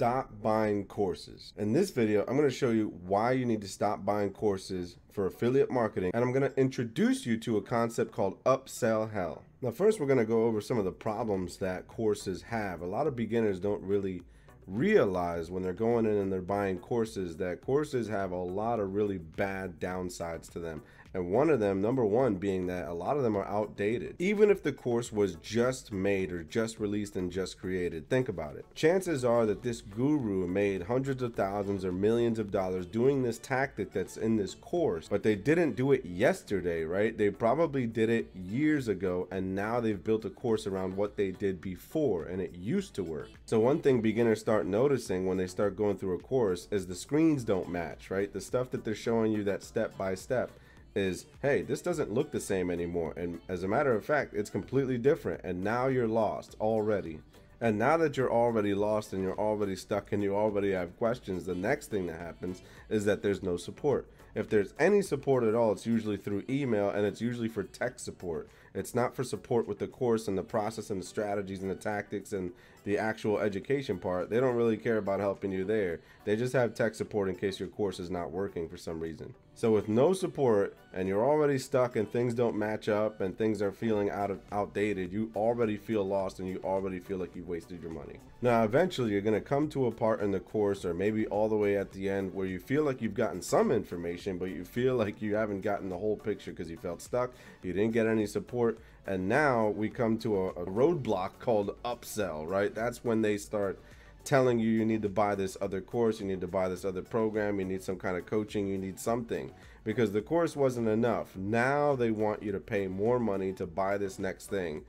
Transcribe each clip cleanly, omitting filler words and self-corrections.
stop buying courses. In this video, I'm going to show you why you need to stop buying courses for affiliate marketing, and I'm going to introduce you to a concept called upsell hell. Now, first, we're going to go over some of the problems that courses have. A lot of beginners don't really realize when they're going in and they're buying courses that courses have a lot of really bad downsides to them. And one of them, number one, being that a lot of them are outdated. Even if the course was just made or just released and just created, think about it. Chances are that this guru made hundreds of thousands or millions of dollars doing this tactic that's in this course, but they didn't do it yesterday, right? They probably did it years ago, and now they've built a course around what they did before, and it used to work. So one thing beginners start noticing when they start going through a course is the screens don't match, right? The stuff that they're showing you, that step by step, is, hey, this doesn't look the same anymore. And as a matter of fact, it's completely different. And now you're lost already. And now that you're already lost and you're already stuck and you already have questions, the next thing that happens is that there's no support. If there's any support at all, it's usually through email, and it's usually for tech support. It's not for support with the course and the process and the strategies and the tactics and the actual education part. They don't really care about helping you there. They just have tech support in case your course is not working for some reason. So with no support and you're already stuck and things don't match up and things are feeling outdated, you already feel lost and you already feel like you've wasted your money. Now, eventually you're going to come to a part in the course, or maybe all the way at the end, where you feel like you've gotten some information, but you feel like you haven't gotten the whole picture because you felt stuck, you didn't get any support, and now we come to a roadblock called upsell, right? That's when they start telling you you need to buy this other course, you need to buy this other program, you need some kind of coaching, you need something, because the course wasn't enough. Now they want you to pay more money to buy this next thing,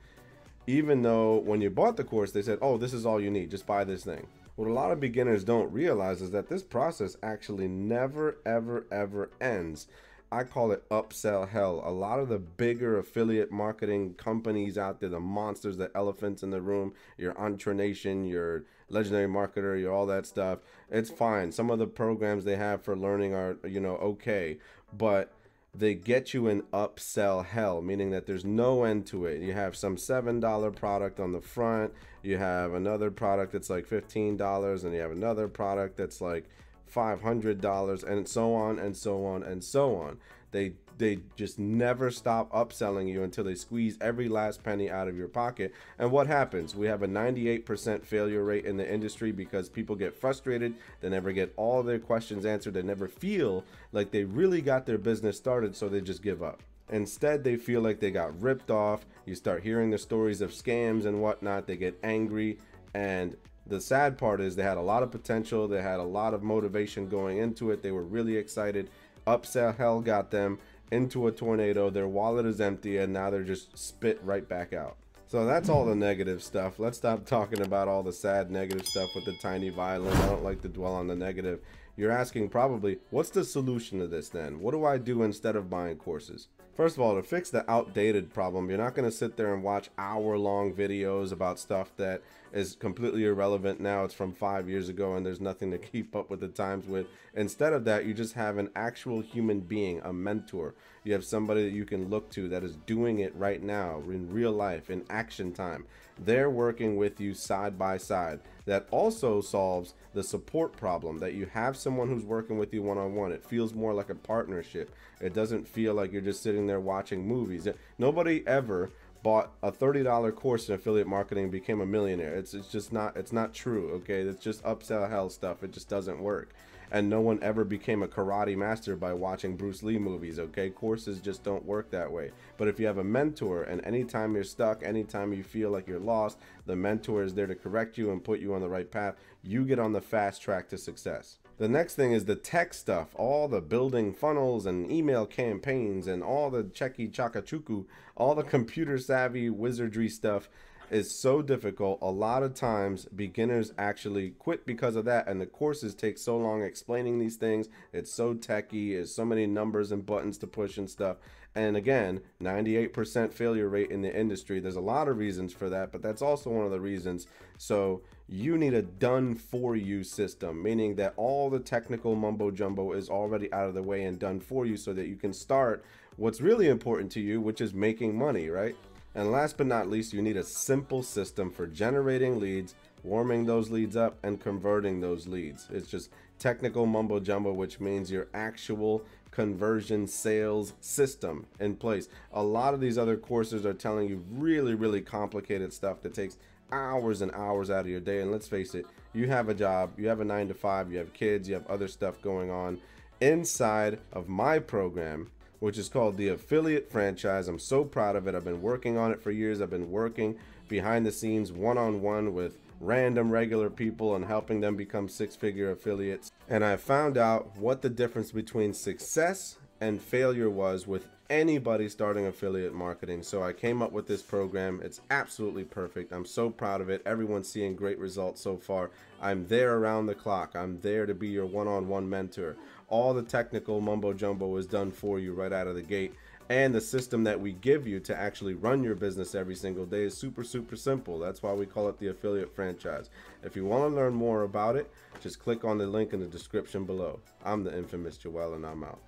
even though when you bought the course they said, oh, this is all you need, just buy this thing. What a lot of beginners don't realize is that this process actually never ever ends. I call it upsell hell. A lot of the bigger affiliate marketing companies out there, the monsters, the elephants in the room, your Entre Nation, your Legendary Marketer, your all that stuff, it's fine. Some of the programs they have for learning are, okay, but they get you in upsell hell, meaning that there's no end to it. You have some $7 product on the front, you have another product that's like $15, and you have another product that's like $500, and so on and so on and so on. They just never stop upselling you until they squeeze every last penny out of your pocket. And what happens? We have a 98% failure rate in the industry because people get frustrated. They never get all their questions answered. They never feel like they really got their business started, so they just give up. Instead, they feel like they got ripped off. You start hearing the stories of scams and whatnot. They get angry, and the sad part is they had a lot of potential. They had a lot of motivation going into it. They were really excited. Upsell hell got them into a tornado. Their wallet is empty, and now they're just spit right back out. So that's all the negative stuff. Let's stop talking about all the sad negative stuff with the tiny violin. I don't like to dwell on the negative. You're asking probably, what's the solution to this then? What do I do instead of buying courses? First of all, to fix the outdated problem, you're not going to sit there and watch hour-long videos about stuff that is completely irrelevant now. It's from 5 years ago and there's nothing to keep up with the times with. Instead of that, you just have an actual human being, a mentor. You have somebody that you can look to that is doing it right now in real life, in action time. They're working with you side by side. That also solves the support problem, that you have someone who's working with you one-on-one. It feels more like a partnership. It doesn't feel like you're just sitting there watching movies. Nobody ever bought a $30 course in affiliate marketing and became a millionaire. It's just not, it's not true, okay? It's just upsell hell stuff. It just doesn't work. And no one ever became a karate master by watching Bruce Lee movies, okay? Courses just don't work that way. But if you have a mentor, and anytime you're stuck, anytime you feel like you're lost, the mentor is there to correct you and put you on the right path. You get on the fast track to success. The next thing is the tech stuff, all the building funnels and email campaigns and all the checky chakachuku, all the computer savvy wizardry stuff is so difficult. A lot of times beginners actually quit because of that, and the courses take so long explaining these things. It's so techy, there's so many numbers and buttons to push and stuff. And again, 98% failure rate in the industry. There's a lot of reasons for that, but that's also one of the reasons. So you need a done for you system, meaning that all the technical mumbo jumbo is already out of the way and done for you so that you can start what's really important to you, which is making money, right? And last but not least, you need a simple system for generating leads, warming those leads up and converting those leads. It's just technical mumbo jumbo, which means your actual conversion sales system in place. A lot of these other courses are telling you really complicated stuff that takes hours and hours out of your day. And let's face it, you have a job, you have a 9 to 5, you have kids, you have other stuff going on. Inside of my program, which is called the Affiliate Franchise, I'm so proud of it. I've been working on it for years. I've been working behind the scenes one-on-one with random regular people and helping them become six-figure affiliates. And I found out what the difference between success and failure was with anybody starting affiliate marketing. So I came up with this program. It's absolutely perfect. I'm so proud of it. Everyone's seeing great results so far. I'm there around the clock. I'm there to be your one-on-one mentor. All the technical mumbo jumbo is done for you right out of the gate. And the system that we give you to actually run your business every single day is super simple. That's why we call it the Affiliate Franchise. If you want to learn more about it, just click on the link in the description below. I'm the infamous Joel, and I'm out.